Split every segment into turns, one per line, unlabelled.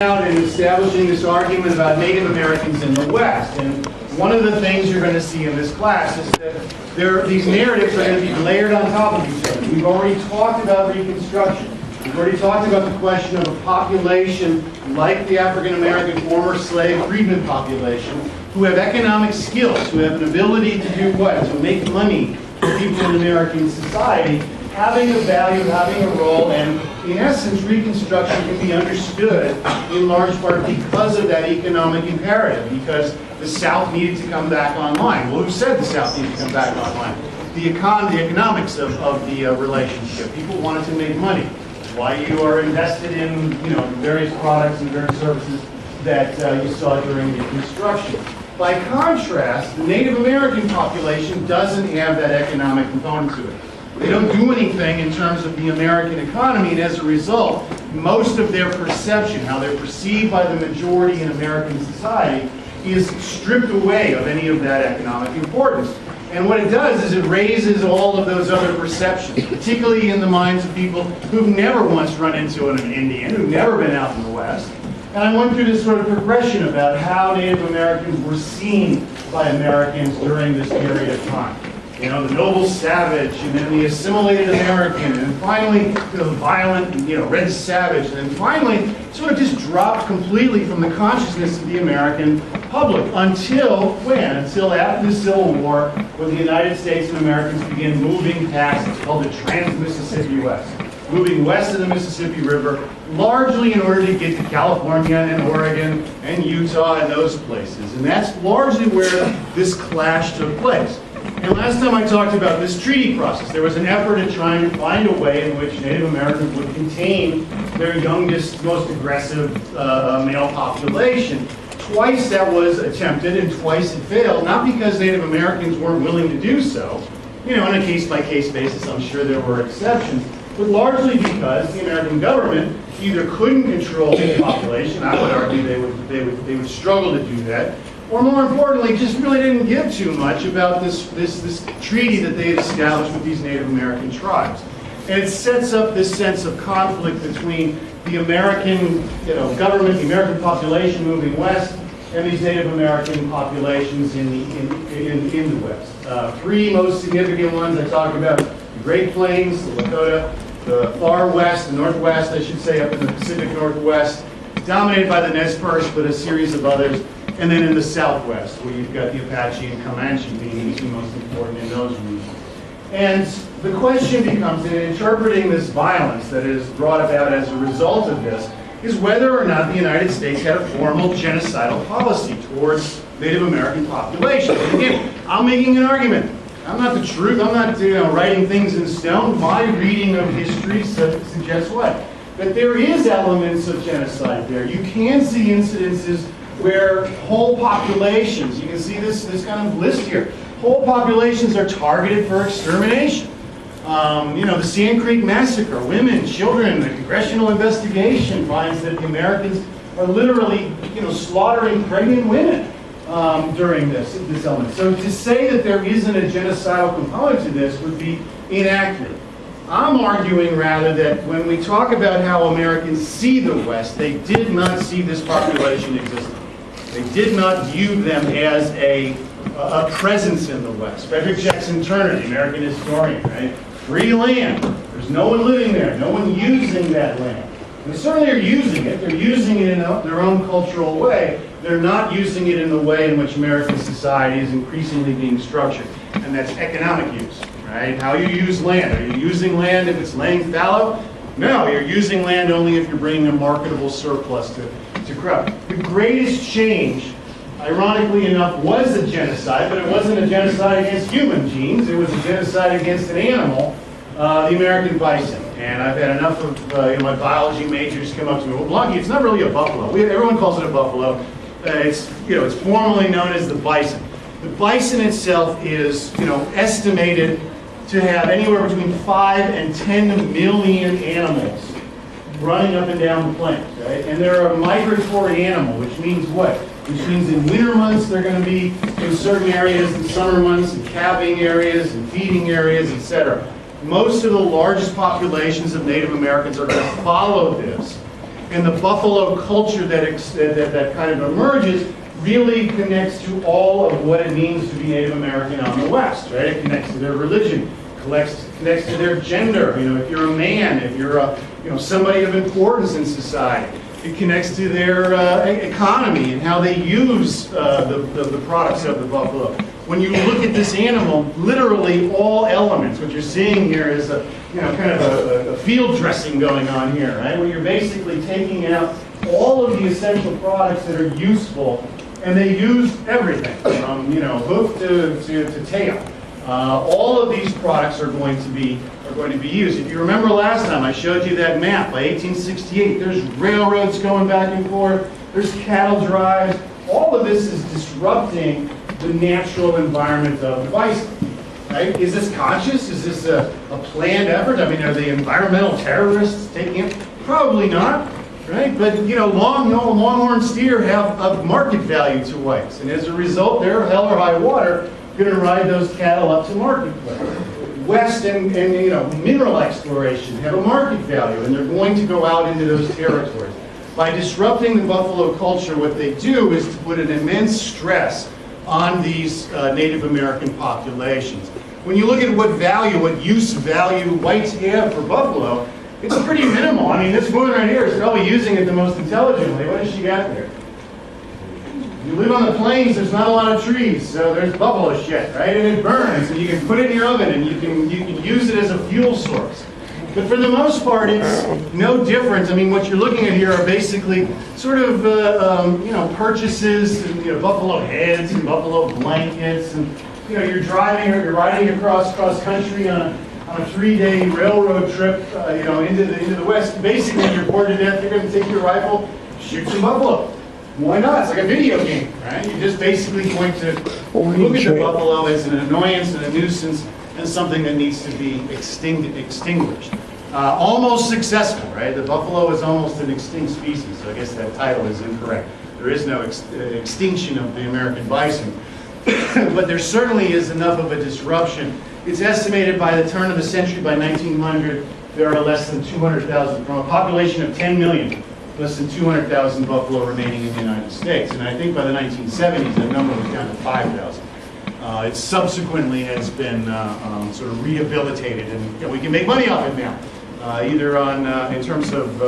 Out in establishing this argument about Native Americans in the West. And one of the things you're going to see in this class is that these narratives are going to be layered on top of each other. We've already talked about Reconstruction. We've already talked about the question of a population like the African American former slave freedmen population who have economic skills, who have an ability to do what? To make money for people in American society, having a value, having a role, and in essence, Reconstruction can be understood in large part because of that economic imperative, because the South needed to come back online. Well, who said the South needed to come back online? The economics of the relationship. People wanted to make money. Why you are invested in, various products and various services that you saw during Reconstruction. By contrast, the Native American population doesn't have that economic component to it. They don't do anything in terms of the American economy, and as a result, most of their perception, how they're perceived by the majority in American society, is stripped away of any of that economic importance. And what it does is it raises all of those other perceptions, particularly in the minds of people who've never once run into an Indian, who've never been out in the West. And I went through this sort of progression about how Native Americans were seen by Americans during this period of time. The noble savage, and then the assimilated American, and then finally, the violent, red savage, and then finally, sort of just dropped completely from the consciousness of the American public until when? Until after the Civil War, when the United States and Americans began moving past, it's called the Trans-Mississippi West, moving west of the Mississippi River, largely in order to get to California and Oregon and Utah and those places. And that's largely where this clash took place. And last time I talked about this treaty process, there was an effort at trying to find a way in which Native Americans would contain their youngest, most aggressive male population. Twice that was attempted and twice it failed, not because Native Americans weren't willing to do so. On a case-by-case basis, I'm sure there were exceptions, but largely because the American government either couldn't control the population, I would argue they would struggle to do that, or more importantly, just really didn't give too much about this treaty that they had established with these Native American tribes. And it sets up this sense of conflict between the American government, the American population moving west, and these Native American populations in the west. Three most significant ones I talk about: the Great Plains, the Lakota, the far west, the northwest, I should say, up in the Pacific Northwest, dominated by the Nez Perce, but a series of others. And then in the Southwest, where you've got the Apache and Comanche being the two most important in those regions. And the question becomes, in interpreting this violence that is brought about as a result of this, is whether or not the United States had a formal genocidal policy towards Native American populations. And again, I'm making an argument. I'm not the truth. I'm not writing things in stone. My reading of history suggests what? That there is elements of genocide there. You can see incidences where whole populations, you can see this kind of list here, whole populations are targeted for extermination. The Sand Creek Massacre, women, children, the congressional investigation finds that the Americans are literally, slaughtering pregnant women during this element. So to say that there isn't a genocidal component to this would be inaccurate. I'm arguing rather that when we talk about how Americans see the West, they did not see this population existing. They did not view them as a presence in the West. Frederick Jackson Turner, the American historian, right? Free land. There's no one living there, no one using that land. They certainly are using it. They're using it in their own cultural way. They're not using it in the way in which American society is increasingly being structured. And that's economic use, right? How you use land. Are you using land if it's laying fallow? No, you're using land only if you're bringing a marketable surplus to crop. The greatest change, ironically enough, was a genocide, but it wasn't a genocide against human genes. It was a genocide against an animal, the American bison. And I've had enough of my biology majors come up to me. Well, Blanky, it's not really a buffalo. Everyone calls it a buffalo. It's formally known as the bison. The bison itself is estimated to have anywhere between 5 and 10 million animals running up and down the plains, right? And they're a migratory animal, which means what? Which means in winter months they're going to be in certain areas, in summer months, in calving areas, in feeding areas, etc. Most of the largest populations of Native Americans are going to follow this. And the buffalo culture that kind of emerges really connects to all of what it means to be Native American on the West, right? It connects to their religion, connects to their gender. You know, if you're a man, if you're somebody of importance in society, it connects to their economy and how they use the products of the buffalo. When you look at this animal, literally all elements, what you're seeing here is kind of a field dressing going on here, right? Where you're basically taking out all of the essential products that are useful, and they use everything from hoof to tail. All of these products are going to be used. If you remember last time, I showed you that map. By 1868, there's railroads going back and forth. There's cattle drives. All of this is disrupting the natural environment of the bison. Right? Is this conscious? Is this a planned effort? I mean, are the environmental terrorists taking it? Probably not. Right? But longhorn steer have a market value to whites, and as a result, they're hell or high water going to ride those cattle up to marketplace. West and mineral exploration have a market value, and they're going to go out into those territories. By disrupting the buffalo culture, what they do is to put an immense stress on these Native American populations. When you look at what use value whites have for buffalo, it's pretty minimal. I mean, this woman right here is probably using it the most intelligently. What has she got there? You live on the plains, there's not a lot of trees, so there's buffalo shit, right? And it burns, and you can put it in your oven, and you can use it as a fuel source. But for the most part, it's no different. I mean, what you're looking at here are basically sort of, purchases, and, buffalo heads and buffalo blankets, and you're driving or you're riding across country on a 3-day railroad trip, into the West. Basically, you're bored to death. You're going to take your rifle, shoot some buffalo. Why not? It's like a video game, right? You're just basically going to look at the buffalo as an annoyance and a nuisance and something that needs to be extinguished. Almost successful, right? The buffalo is almost an extinct species, so I guess that title is incorrect. There is no extinction of the American bison, but there certainly is enough of a disruption. It's estimated by the turn of the century, by 1900, there are less than 200,000, from a population of 10 million, less than 200,000 buffalo remaining in the United States. And I think by the 1970s, that number was down to 5,000. It subsequently has been sort of rehabilitated, and we can make money off it now, either in terms of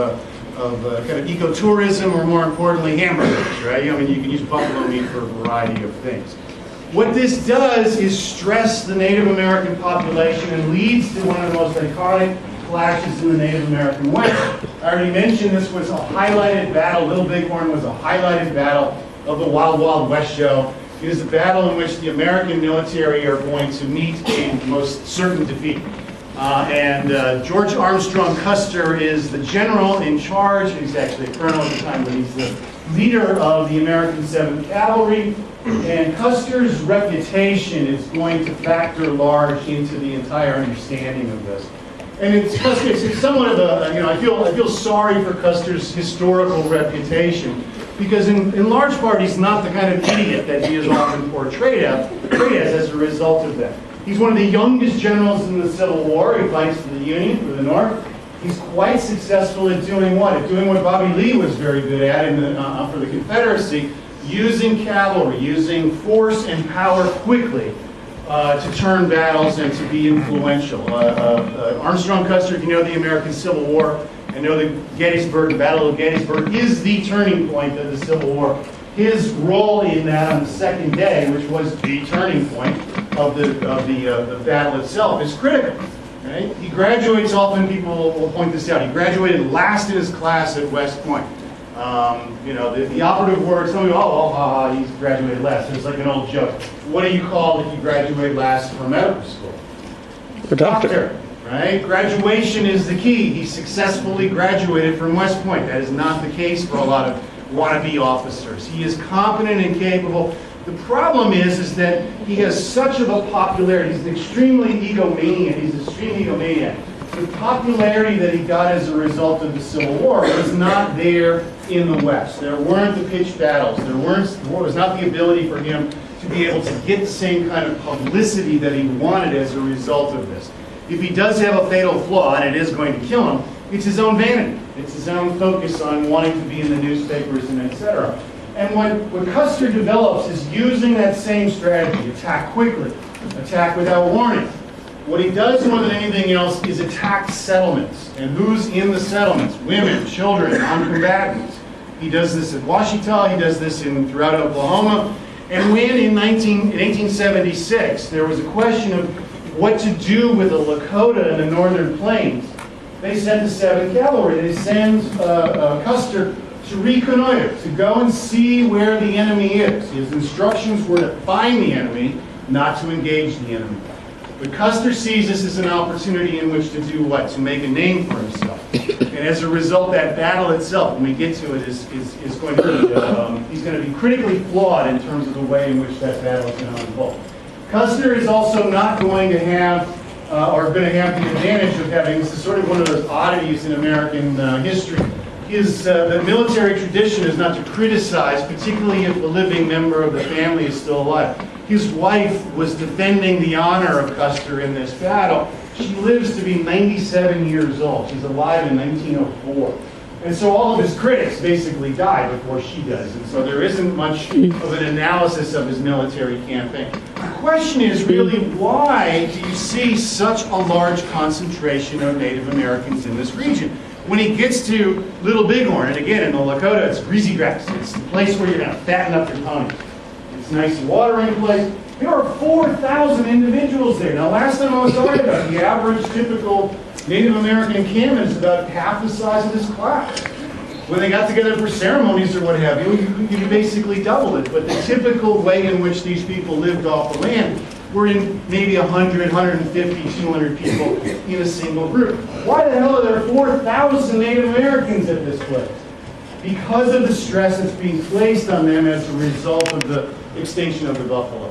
kind of ecotourism, or more importantly, hamburgers, right? I mean, you can use buffalo meat for a variety of things. What this does is stress the Native American population and leads to one of the most iconic clashes in the Native American West. I already mentioned this was a highlighted battle. Little Bighorn was a highlighted battle of the Wild Wild West show. It is a battle in which the American military are going to meet a most certain defeat. George Armstrong Custer is the general in charge. He's actually a colonel at the time, but he's the leader of the American 7th Cavalry. And Custer's reputation is going to factor large into the entire understanding of this. And it's somewhat of a, I feel sorry for Custer's historical reputation, because in large part he's not the kind of idiot that he is often portrayed as a result of that. He's one of the youngest generals in the Civil War. He fights for the Union, for the North. He's quite successful at doing what? At doing what Bobby Lee was very good at for the Confederacy, using cavalry, using force and power quickly to turn battles and to be influential. Armstrong Custer, if you know the American Civil War and know the Battle of Gettysburg is the turning point of the Civil War. His role in that on the second day, which was the turning point of the battle itself, is critical. Right? He graduates, often people will point this out, he graduated last in his class at West Point. The operative word, some people, he's graduated last. It's like an old joke. What do you call if you graduate last from medical school?
A doctor.
Right? Graduation is the key. He successfully graduated from West Point. That is not the case for a lot of wannabe officers. He is competent and capable. The problem is that he has such of a popularity. He's an extremely egomaniac. The popularity that he got as a result of the Civil War was not there in the West. There weren't the pitched battles. There was not the ability for him to be able to get the same kind of publicity that he wanted as a result of this. If he does have a fatal flaw, and it is going to kill him, it's his own vanity. It's his own focus on wanting to be in the newspapers and etc. And what Custer develops is using that same strategy, attack quickly, attack without warning. What he does more than anything else is attack settlements. And who's in the settlements? Women, children, non-combatants. He does this at Ouachita, he does this throughout Oklahoma. And when in 1876 there was a question of what to do with the Lakota in the northern plains, they sent the 7th Cavalry. They send Custer to reconnoiter, to go and see where the enemy is. His instructions were to find the enemy, not to engage the enemy. But Custer sees this as an opportunity in which to do what? To make a name for himself. And as a result, that battle itself, when we get to it, is going to be, he's going to be critically flawed in terms of the way in which that battle is going to unfold. Custer is also not going to have, or going to have the advantage of having, this is sort of one of those oddities in American history, the military tradition is not to criticize, particularly if a living member of the family is still alive. His wife was defending the honor of Custer in this battle. She lives to be 97 years old. She's alive in 1904. And so all of his critics basically die before she does. And so there isn't much of an analysis of his military campaign. The question is really, why do you see such a large concentration of Native Americans in this region? When he gets to Little Bighorn, and again in the Lakota, it's greasy grass. It's the place where you're going to fatten up your ponies. It's nice watering place. There are 4,000 individuals there. Now, last time I was talking about the average typical Native American encampment is about half the size of this class. When they got together for ceremonies or what have you, you basically doubled it. But the typical way in which these people lived off the land were in maybe 100, 150, 200 people in a single group. Why the hell are there 4,000 Native Americans at this place? Because of the stress that's being placed on them as a result of the extinction of the buffalo.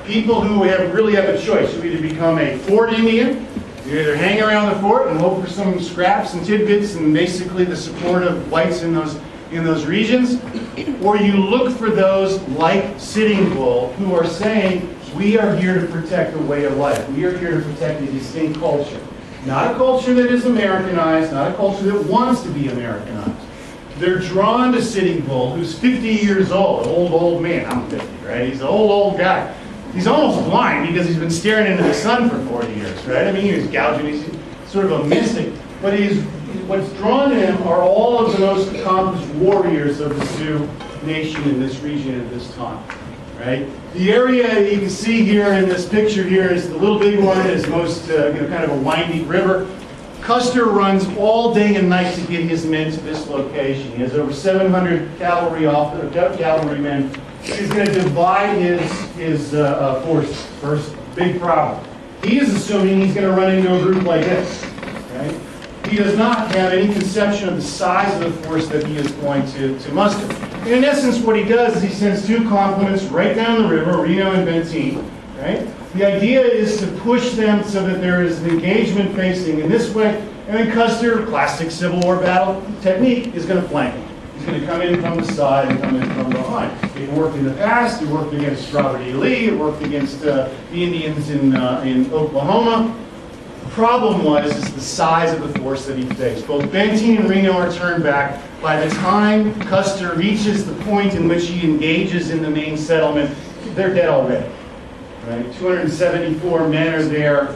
People who really have a choice. You either become a fort Indian, you either hang around the fort and hope for some scraps and tidbits and basically the support of whites in those regions, or you look for those like Sitting Bull who are saying, we are here to protect a way of life. We are here to protect a distinct culture. Not a culture that is Americanized, not a culture that wants to be Americanized. They're drawn to Sitting Bull, who's 50 years old, old man. I'm 50, right? He's an old guy. He's almost blind because he's been staring into the sun for 40 years, right? I mean, he's gouging, he's sort of a mystic. But what's drawn to him are all of the most accomplished warriors of the Sioux Nation in this region at this time, right? The area you can see here in this picture here is the Little Bighorn, is most kind of a windy river. Custer runs all day and night to get his men to this location. He has over 700 cavalrymen. He's going to divide his forces. First big problem. He is assuming he's going to run into a group like this. Right? He does not have any conception of the size of the force that he is going to muster. And in essence, what he does is he sends 2 complements right down the river, Reno and Benteen. Right? The idea is to push them so that there is an engagement facing in this way, and then Custer, classic Civil War battle technique, is going to flank him. He's going to come in from the side and come in from behind. It worked in the past. It worked against Robert E. Lee. It worked against the Indians in Oklahoma. The problem is the size of the force that he faced. Both Benteen and Reno are turned back. By the time Custer reaches the point in which he engages in the main settlement, they're dead already. Right? 274 men are there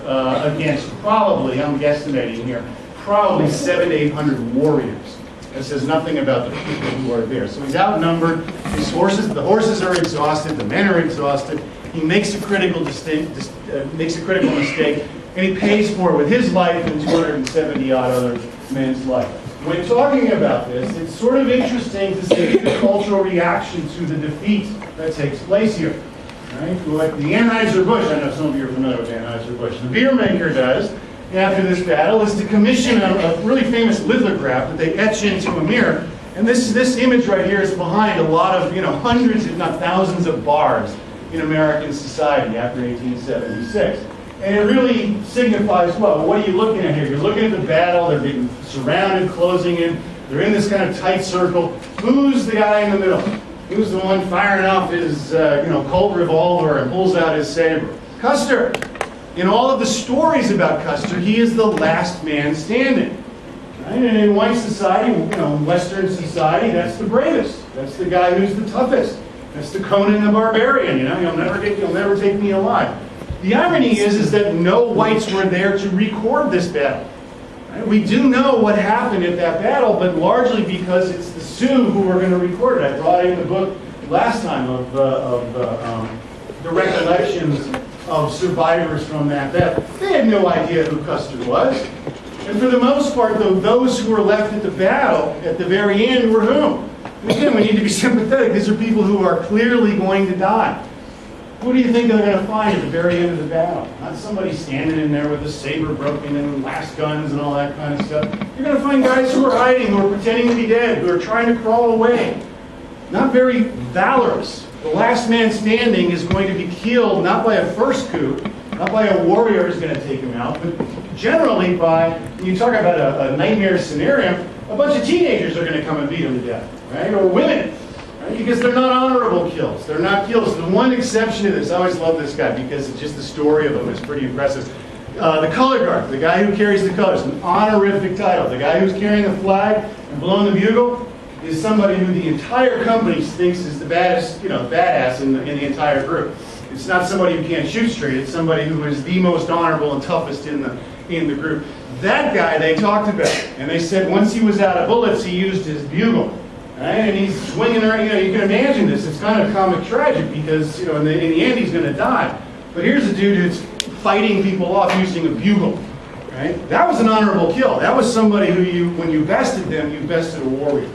against probably, I'm guesstimating here, probably 700 to 800 warriors. That says nothing about the people who are there. So he's outnumbered. The horses are exhausted. The men are exhausted. He makes a critical mistake, and he pays for it with his life and 270 odd other men's life. When talking about this, it's sort of interesting to see the cultural reaction to the defeat that takes place here. Right? Like the Anheuser-Busch, I know some of you are familiar with Anheuser-Busch. The beer maker does, after this battle, is to commission a really famous lithograph that they etch into a mirror. And this image right here is behind a lot of, hundreds, if not thousands of bars in American society after 1876. And it really signifies, well, what are you looking at here? You're looking at the battle, they're being surrounded, closing in, they're in this kind of tight circle. Who's the guy in the middle? Who's the one firing off his, Colt revolver and pulls out his saber? Custer. In all of the stories about Custer, he is the last man standing. Right? And in white society, in Western society, that's the bravest. That's the guy who's the toughest. That's the Conan the Barbarian. You'll never take me alive. The irony is that no whites were there to record this battle. Right? We do know what happened at that battle, but largely because it's the Sioux who are going to record it. I brought in the book last time of the recollections of survivors from that battle. They had no idea who Custer was. And for the most part, though, those who were left at the battle at the very end were whom? And again, we need to be sympathetic. These are people who are clearly going to die. Who do you think they're going to find at the very end of the battle? Not somebody standing in there with a saber broken and last guns and all that kind of stuff. You're going to find guys who are hiding, who are pretending to be dead, who are trying to crawl away. Not very valorous. The last man standing is going to be killed not by a first coup, not by a warrior who's going to take him out, but generally by, when you talk about a nightmare scenario, a bunch of teenagers are going to come and beat him to death, right? Or women, right? Because they're not honorable kills. They're not kills. The one exception to this, I always love this guy because it's just the story of him is pretty impressive. The color guard, the guy who carries the colors, an honorific title. The guy who's carrying the flag and blowing the bugle is somebody who the entire company thinks is the baddest, badass in the entire group. It's not somebody who can't shoot straight. It's somebody who is the most honorable and toughest in the group. That guy they talked about, and they said once he was out of bullets, he used his bugle, right? And he's swinging around. You can imagine this. It's kind of comic tragic because in the end he's going to die. But here's a dude who's fighting people off using a bugle, right? That was an honorable kill. That was somebody who when you bested them, you bested a warrior.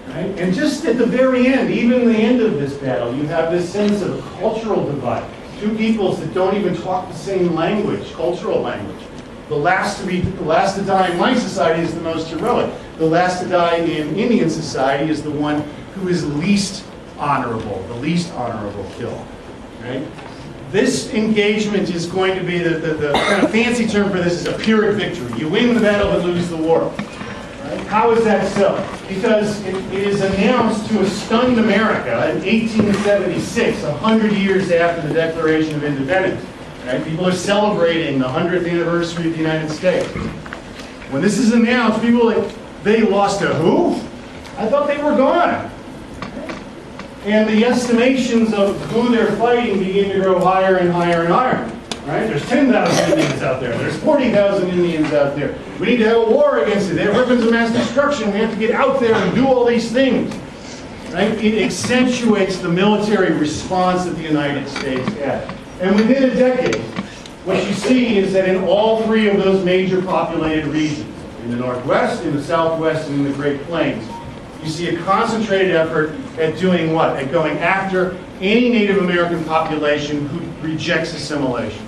Right? And just at the very end, even the end of this battle, you have this sense of a cultural divide. Two peoples that don't even talk the same language, cultural language. The last to die in white society is the most heroic. The last to die in Indian society is the one who is least honorable, the least honorable kill. Right? This engagement is going to be the kind of fancy term for this is a Pyrrhic victory. You win the battle but lose the war. How is that so? Because it is announced to a stunned America in 1876, 100 years after the Declaration of Independence. Right? People are celebrating the 100th anniversary of the United States. When this is announced, people are like, they lost a who? I thought they were gone. And the estimations of who they're fighting begin to grow higher and higher and higher. Right? There's 10,000 Indians out there. There's 40,000 Indians out there. We need to have a war against it. They have weapons of mass destruction. We have to get out there and do all these things. Right? It accentuates the military response that the United States had. And within a decade, what you see is that in all three of those major populated regions, in the Northwest, in the Southwest, and in the Great Plains, you see a concentrated effort at doing what? At going after any Native American population who rejects assimilation.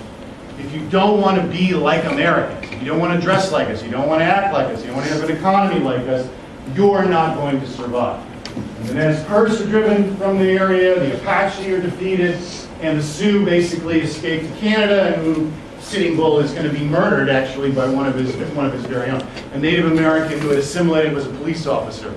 If you don't want to be like Americans, if you don't want to dress like us, you don't want to act like us, you don't want to have an economy like us, you're not going to survive. And as Kurds are driven from the area, the Apache are defeated, and the Sioux basically escape to Canada, and Sitting Bull is going to be murdered actually by one of his very own. A Native American who had assimilated was a police officer.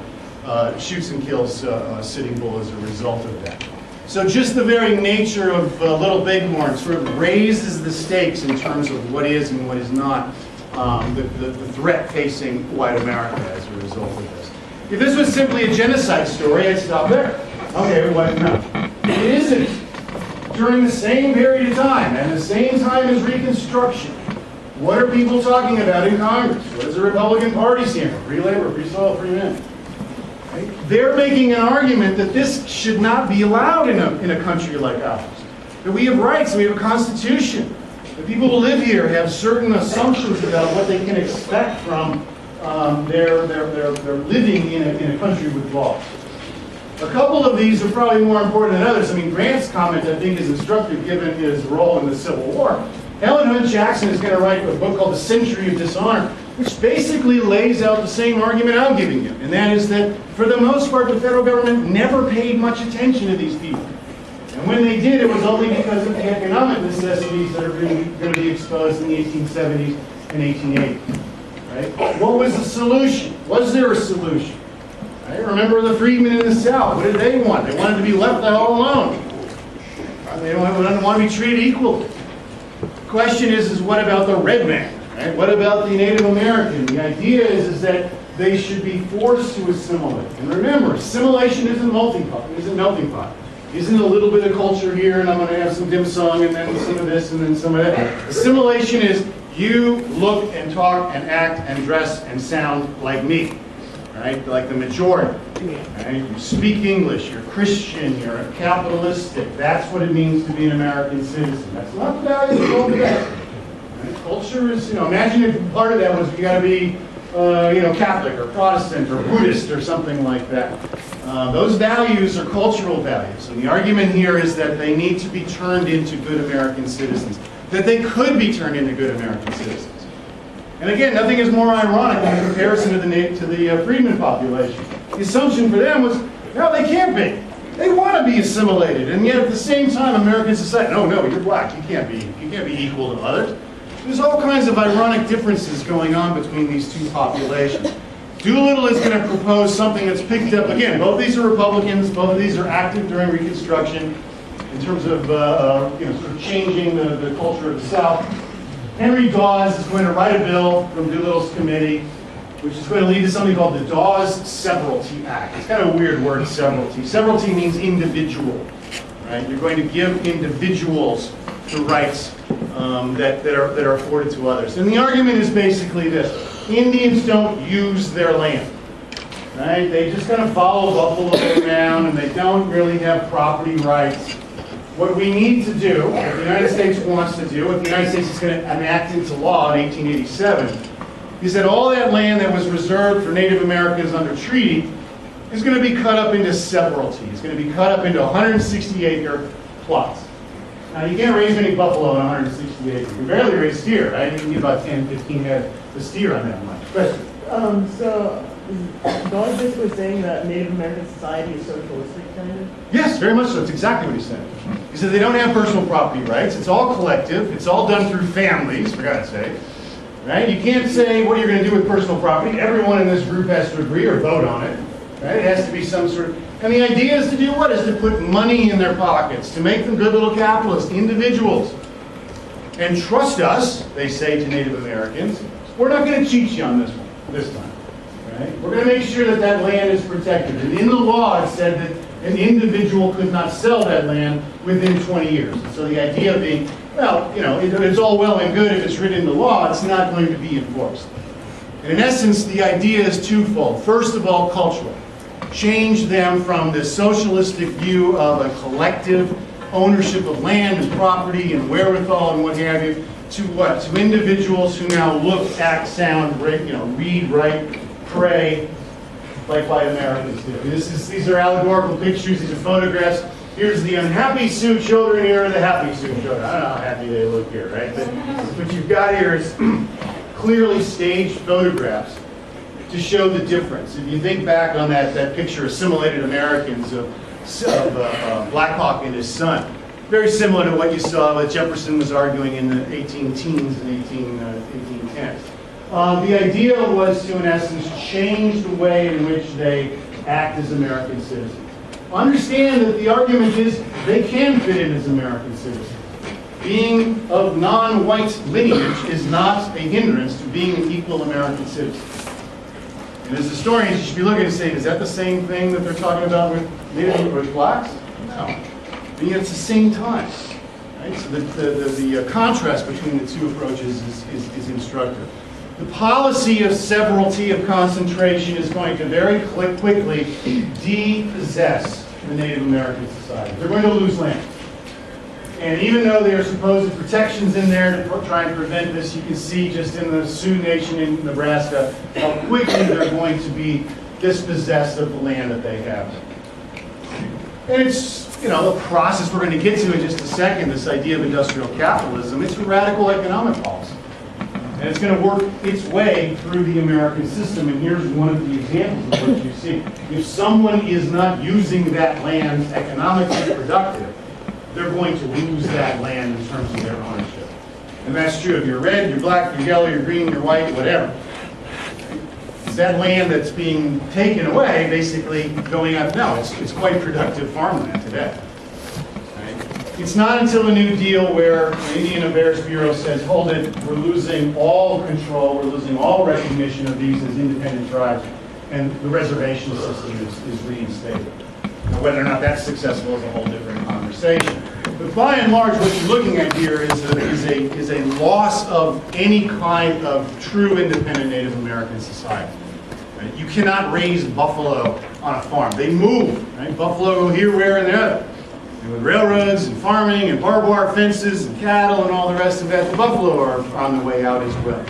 Shoots and kills Sitting Bull as a result of that. So just the very nature of Little Bighorn sort of raises the stakes in terms of what is and what is not the threat facing white America as a result of this. If this was simply a genocide story, I'd stop there. Okay, what? No. It isn't. During the same period of time, and the same time as Reconstruction, what are people talking about in Congress? What does the Republican Party stand for? Free labor, free soil, free men. Right? They're making an argument that this should not be allowed in a country like ours. That we have rights, we have a constitution. The people who live here have certain assumptions about what they can expect from their living in a country with laws. A couple of these are probably more important than others. I mean, Grant's comment, I think, is instructive given his role in the Civil War. Helen Hunt Jackson is going to write a book called The Century of Dishonor, which basically lays out the same argument I'm giving you. And that is that, for the most part, the federal government never paid much attention to these people. And when they did, it was only because of the economic necessities that are going to be exposed in the 1870s and 1880s. Right? What was the solution? Was there a solution? Right? Remember the freedmen in the South. What did they want? They wanted to be left all alone. They didn't want to be treated equally. The question is what about the red man? Right? What about the Native American? The idea is that they should be forced to assimilate. And remember, assimilation isn't melting pot. Isn't a little bit of culture here, and I'm going to have some dim sum, and then some of this, and then some of that. Assimilation is you look and talk and act and dress and sound like me, right? Like the majority. Right? You speak English, you're Christian, you're capitalistic. That's what it means to be an American citizen. That's not the value of all that. Right? Culture is, imagine if part of that was you got to be, Catholic or Protestant or Buddhist or something like that. Those values are cultural values, and the argument here is that they need to be turned into good American citizens, that they could be turned into good American citizens. And again, nothing is more ironic in comparison to the freedmen population. The assumption for them was, no, they can't be. They want to be assimilated, and yet at the same time, American society, no, you're black, you can't be equal to others. There's all kinds of ironic differences going on between these two populations. Doolittle is going to propose something that's picked up, again, both of these are Republicans, both of these are active during Reconstruction in terms of sort of changing the culture of the South. Henry Dawes is going to write a bill from Doolittle's committee, which is going to lead to something called the Dawes Severalty Act. It's kind of a weird word, severalty. Severalty means individual, right? You're going to give individuals the rights that are afforded to others. And the argument is basically this. Indians don't use their land, right? They just kind of follow buffalo around, and they don't really have property rights. What we need to do, what the United States wants to do, what the United States is going to enact into law in 1887, is that all that land that was reserved for Native Americans under treaty is going to be cut up into severalty. It's going to be cut up into 160-acre plots. Now, you can't raise any buffalo on 160 acres. You can barely raise steer, right? You can get about 10, 15 head of steer on that much. Question?
So, Dawes just was saying that Native American society is socialistic, kind of?
Yes, very much so. That's exactly what he said. He said they don't have personal property rights. It's all collective. It's all done through families, for God's sake. Right? You can't say what you're going to do with personal property. Everyone in this group has to agree or vote on it. Right? It has to be some sort of... And the idea is to do what? Is to put money in their pockets, to make them good little capitalists, individuals. And trust us, they say to Native Americans, we're not going to cheat you on this one, this time. Right? We're going to make sure that that land is protected. And in the law it said that an individual could not sell that land within 20 years. And so the idea being, well, it's all well and good if it's written in the law, it's not going to be enforced. And in essence, the idea is twofold. First of all, cultural. Change them from this socialistic view of a collective ownership of land and property and wherewithal and what have you, to what? To individuals who now look, act, sound, read, write, pray, like white Americans do. These are allegorical pictures, these are photographs. Here's the unhappy Sioux children, here are the happy Sioux children. I don't know how happy they look here, right? But what you've got here is clearly staged photographs to show the difference. If you think back on that picture, Assimilated Americans of Black Hawk and his son, very similar to what you saw what Jefferson was arguing in the 18-teens and 1810s. The idea was to, in essence, change the way in which they act as American citizens. Understand that the argument is they can fit in as American citizens. Being of non-white lineage is not a hindrance to being an equal American citizen. And as historians, you should be looking and saying, is that the same thing that they're talking about with Native or blacks? No. But yet it's the same time. Right? So the contrast between the two approaches is instructive. The policy of severalty, of concentration, is going to very quickly depossess the Native American society. They're going to lose land. And even though there are supposed protections in there to try and prevent this, you can see just in the Sioux Nation in Nebraska how quickly they're going to be dispossessed of the land that they have. And it's, a process we're going to get to in just a second, this idea of industrial capitalism. It's a radical economic policy. And it's going to work its way through the American system. And here's one of the examples of what you see. If someone is not using that land economically productive, they're going to lose that land in terms of their ownership. And that's true if you're red, you're black, you're yellow, you're green, you're white, whatever. Is that land that's being taken away basically going up? No, it's quite productive farmland today. Right? It's not until the New Deal where the Indian Affairs Bureau says, hold it, we're losing all control, we're losing all recognition of these as independent tribes, and the reservation system is reinstated. Now, whether or not that's successful is a whole different conversation. But by and large, what you're looking at here is a loss of any kind of true independent Native American society. Right? You cannot raise buffalo on a farm. They move. Right? Buffalo go here, where, and there. And with railroads and farming and barbed wire fences and cattle and all the rest of that, the buffalo are on the way out as well.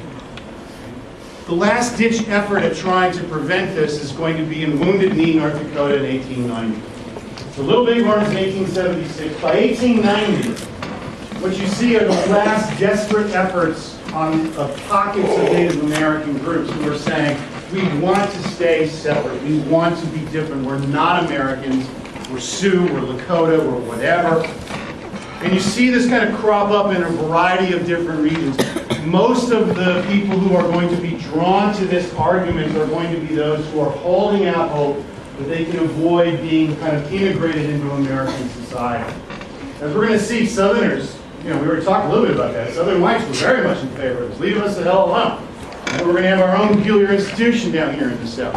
The last-ditch effort at trying to prevent this is going to be in Wounded Knee, North Dakota in 1890. So Little Bighorns in 1876. By 1890, what you see are the last desperate efforts of pockets of Native American groups who are saying, we want to stay separate, we want to be different, we're not Americans, we're Sioux, we're Lakota, we're whatever. And you see this kind of crop up in a variety of different regions. Most of the people who are going to be drawn to this argument are going to be those who are holding out hope that they can avoid being kind of integrated into American society. As we're going to see, Southerners, we were talking a little bit about that. Southern whites were very much in favor of this. Leave us the hell alone. And we're going to have our own peculiar institution down here in the South.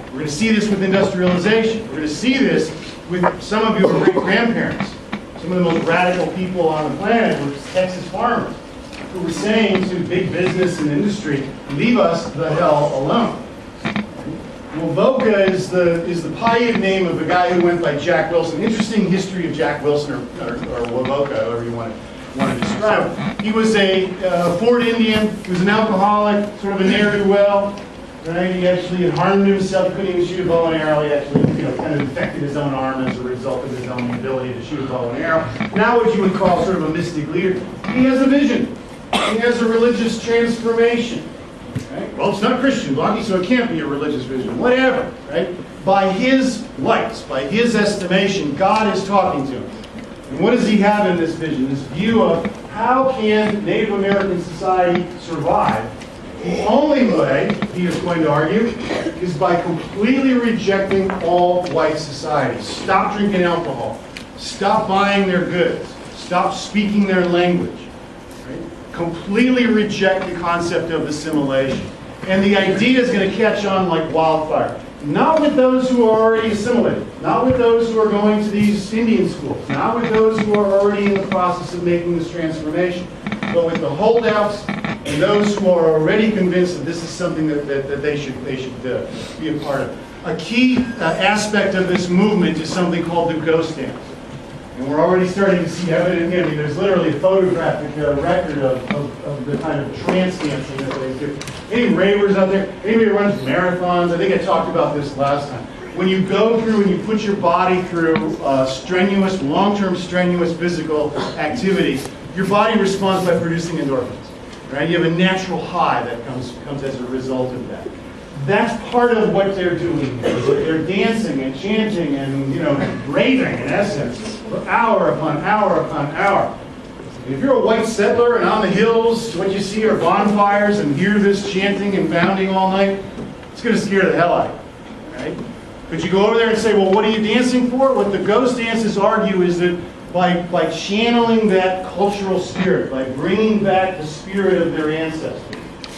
We're going to see this with industrialization. We're going to see this with some of your great-grandparents. Some of the most radical people on the planet were Texas farmers who were saying to big business and industry, leave us the hell alone. Wovoka is the Paiute name of a guy who went by Jack Wilson. Interesting history of Jack Wilson, or Wovoka, however you want to describe him. He was a Ford Indian. He was an alcoholic, sort of a ne'er-do-well. Right? He actually had harmed himself. He couldn't even shoot a bow and arrow. He actually, kind of infected his own arm as a result of his own ability to shoot a bow and arrow. Now, what you would call sort of a mystic leader. He has a vision. He has a religious transformation. Right? Well, it's not Christian, Blondie, so it can't be a religious vision. Whatever. Right? By his lights, by his estimation, God is talking to him. And what does he have in this vision? This view of how can Native American society survive? The only way, he is going to argue, is by completely rejecting all white society. Stop drinking alcohol. Stop buying their goods. Stop speaking their language. Right? Completely reject the concept of assimilation. And the idea is going to catch on like wildfire. Not with those who are already assimilated. Not with those who are going to these Indian schools. Not with those who are already in the process of making this transformation. But with the holdouts and those who are already convinced that this is something that they should be a part of. A key aspect of this movement is something called the ghost dance. And we're already starting to see evidence. There's literally a photographic record of the kind of trance dancing that they do. Any ravers out there? Anybody who runs marathons? I think I talked about this last time. When you go through and you put your body through strenuous, long-term strenuous physical activity, your body responds by producing endorphins. Right? You have a natural high that comes as a result of that. That's part of what they're doing. They're dancing and chanting and raving, in essence, for hour upon hour upon hour. And if you're a white settler and on the hills, what you see are bonfires and hear this chanting and bounding all night, it's going to scare the hell out of you. Right? But you go over there and say, well, what are you dancing for? What the ghost dances argue is that by channeling that cultural spirit, by bringing back the spirit of their ancestors,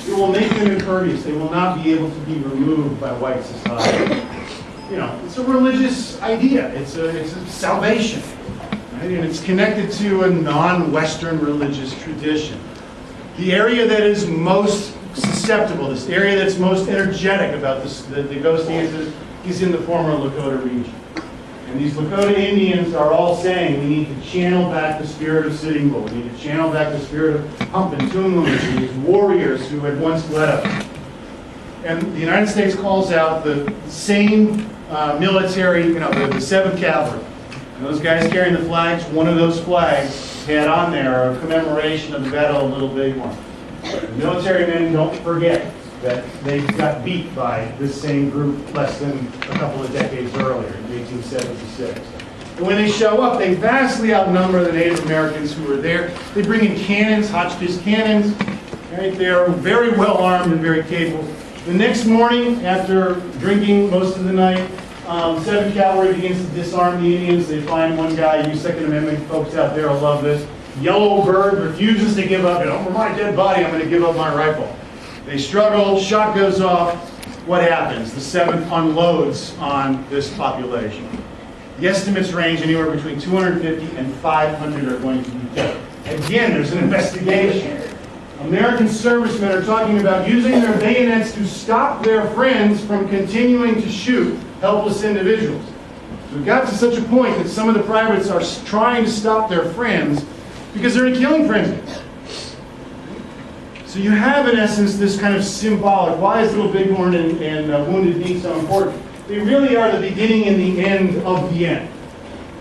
it will make them impervious. They will not be able to be removed by white society. It's a religious idea. It's a salvation. Right? And it's connected to a non-Western religious tradition. The area that is most susceptible, this area that's most energetic about the ghost dances, is in the former Lakota region. And these Lakota Indians are all saying we need to channel back the spirit of Sitting Bull. We need to channel back the spirit of Hump and Toomlooms, these warriors who had once led us. And the United States calls out the same military, the 7th Cavalry. And those guys carrying the flags, one of those flags had on there a commemoration of the Battle of Little Bighorn. The military men don't forget that they got beat by this same group less than a couple of decades earlier, in 1876. And when they show up, they vastly outnumber the Native Americans who were there. They bring in cannons, Hotchkiss cannons. Right? They're very well armed and very capable. The next morning, after drinking most of the night, 7th Cavalry begins to disarm the Indians. They find one guy. You Second Amendment folks out there will love this. Yellow Bird refuses to give up. For my dead body, I'm going to give up my rifle. They struggle. Shot goes off. What happens? The 7th unloads on this population. The estimates range anywhere between 250 and 500 are going to be killed. Again, there's an investigation. American servicemen are talking about using their bayonets to stop their friends from continuing to shoot helpless individuals. So it got to such a point that some of the privates are trying to stop their friends because they're in a killing frenzy. So you have, in essence, this kind of symbolic. Why is Little Bighorn and Wounded Knee so important? They really are the beginning and the end of the end.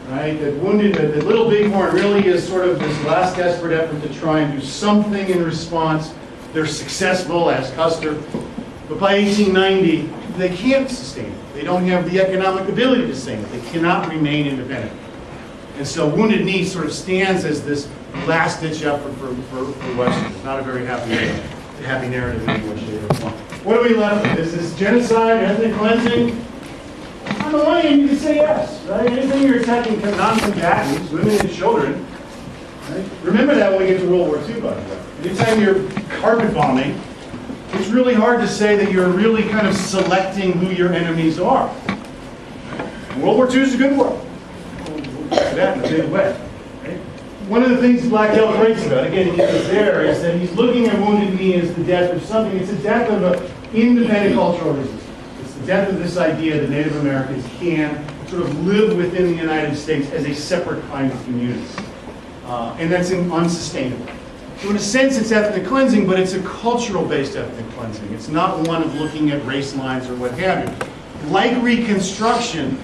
Right? That Little Bighorn really is sort of this last desperate effort to try and do something in response. They're successful, as Custer, but by 1890, they can't sustain it. They don't have the economic ability to sustain it. They cannot remain independent. And so Wounded Knee sort of stands as this last-ditch effort for Western. It's not a very happy narrative in any way, shape, or form. What are we left with? Is this genocide, ethnic cleansing? On the one hand, you can say yes, right? Anything you're attacking non-combatants, women and children, right? Remember that when we get to World War II, by the way. Anytime you're carpet bombing, it's really hard to say that you're really kind of selecting who your enemies are. World War II is a good war. We'll get to that in a big way. Right? One of the things Black Elk writes about, again, he's there, is that he's looking at Wounded Knee as the death of something. It's the death of an independent cultural resistance. The death of this idea that Native Americans can sort of live within the United States as a separate kind of community. And that's unsustainable. So in a sense, it's ethnic cleansing, but it's a cultural-based ethnic cleansing. It's not one of looking at race lines or what have you. Like Reconstruction,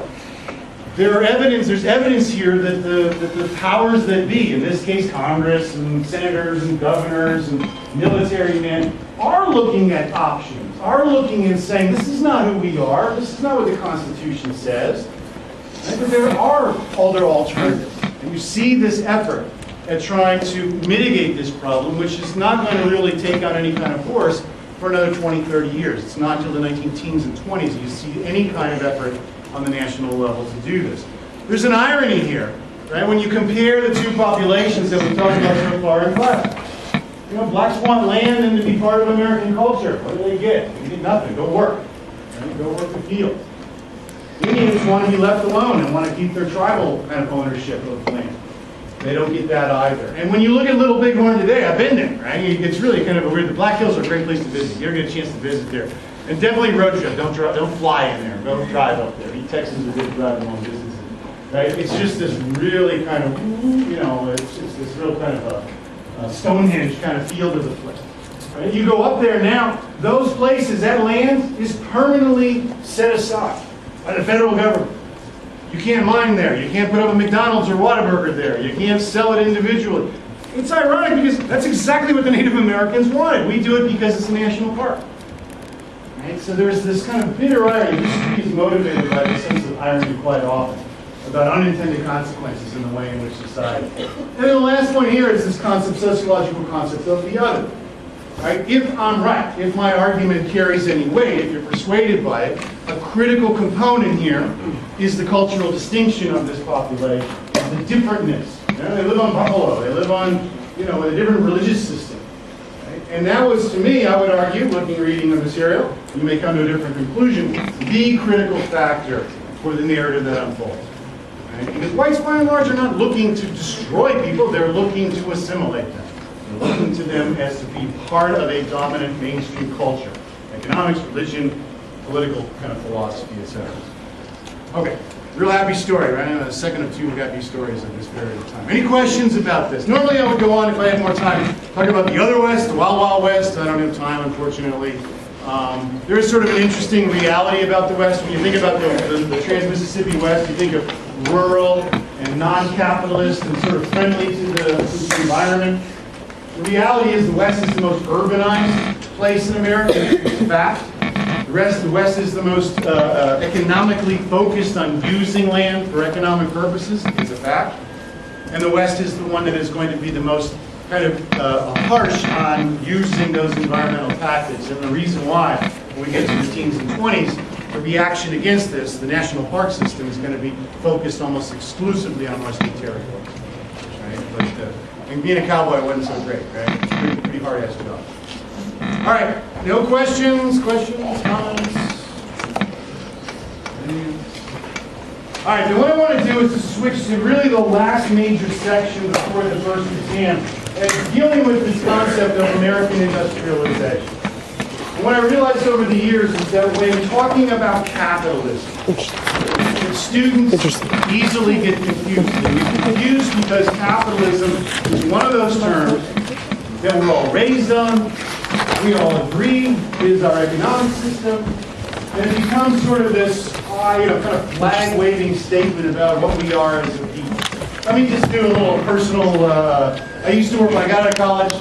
there's evidence here that the powers that be, in this case Congress and senators and governors and military men, are looking at options, are looking and saying, this is not who we are, this is not what the Constitution says. Right? But there are other alternatives. And you see this effort at trying to mitigate this problem, which is not going to really take on any kind of force for another 20, 30 years. It's not until the 19-teens and 20s you see any kind of effort on the national level to do this. There's an irony here, right? When you compare the two populations that we talked about so far in class. You know, blacks want land and to be part of American culture. What do they get? They get nothing. Go work. Right? Go work the fields. Indians want to be left alone and want to keep their tribal kind of ownership of land. They don't get that either. And when you look at Little Bighorn today, I've been there, right? It's really kind of a weird. The Black Hills are a great place to visit. You ever get a chance to visit there? And definitely road trip. Don't fly in there. Don't drive up there. Texas is a good drive long distances, right? It's just this really kind of, you know, it's this real kind of a Stonehenge kind of feel to the place. Right? You go up there now, those places, that land is permanently set aside by the federal government. You can't mine there. You can't put up a McDonald's or Whataburger there. You can't sell it individually. It's ironic because that's exactly what the Native Americans wanted. We do it because it's a national park. Right? So there's this kind of bitter irony. History is motivated by this sense of irony quite often about unintended consequences in the way in which society. And then the last one here is this concept, sociological concept of the other. Right? If I'm right, if my argument carries any weight, if you're persuaded by it, a critical component here is the cultural distinction of this population, the differentness. You know, they live on buffalo, they live on, you know, a different religious system. Right? And that was, to me, I would argue, reading the material, you may come to a different conclusion, the critical factor for the narrative that unfolds. Right? Because whites, by and large, are not looking to destroy people, they're looking to assimilate them. They're looking to them as to be part of a dominant mainstream culture. Economics, religion, political kind of philosophy, etc. Okay, real happy story, right? A second of two happy stories at this period of time. Any questions about this? Normally I would go on, if I had more time, talk about the other West, the Wild Wild West. I don't have time, unfortunately. There is sort of an interesting reality about the West. When you think about the Trans-Mississippi West, you think of rural and non-capitalist and sort of friendly to the environment. The reality is the West is the most urbanized place in America. It's a fact. The West is the most economically focused on using land for economic purposes. It's a fact. And the West is the one that is going to be the most kind of harsh on using those environmental tactics. And the reason why, when we get to the teens and 20s, the reaction against this, the national park system, is going to be focused almost exclusively on Western territories. Right? But, and being a cowboy wasn't so great, right? It's pretty hard-ass job. All right, no questions? Questions, comments? All right, then what I want to do is to switch to really the last major section before the first exam, and dealing with this concept of American industrialization. And what I realized over the years is that when talking about capitalism, students easily get confused. They get confused because capitalism is one of those terms that we're all raised on, we all agree is our economic system, and it becomes sort of this kind of flag-waving statement about what we are as a people. Let me just do a little personal, I used to work, when I got out of college,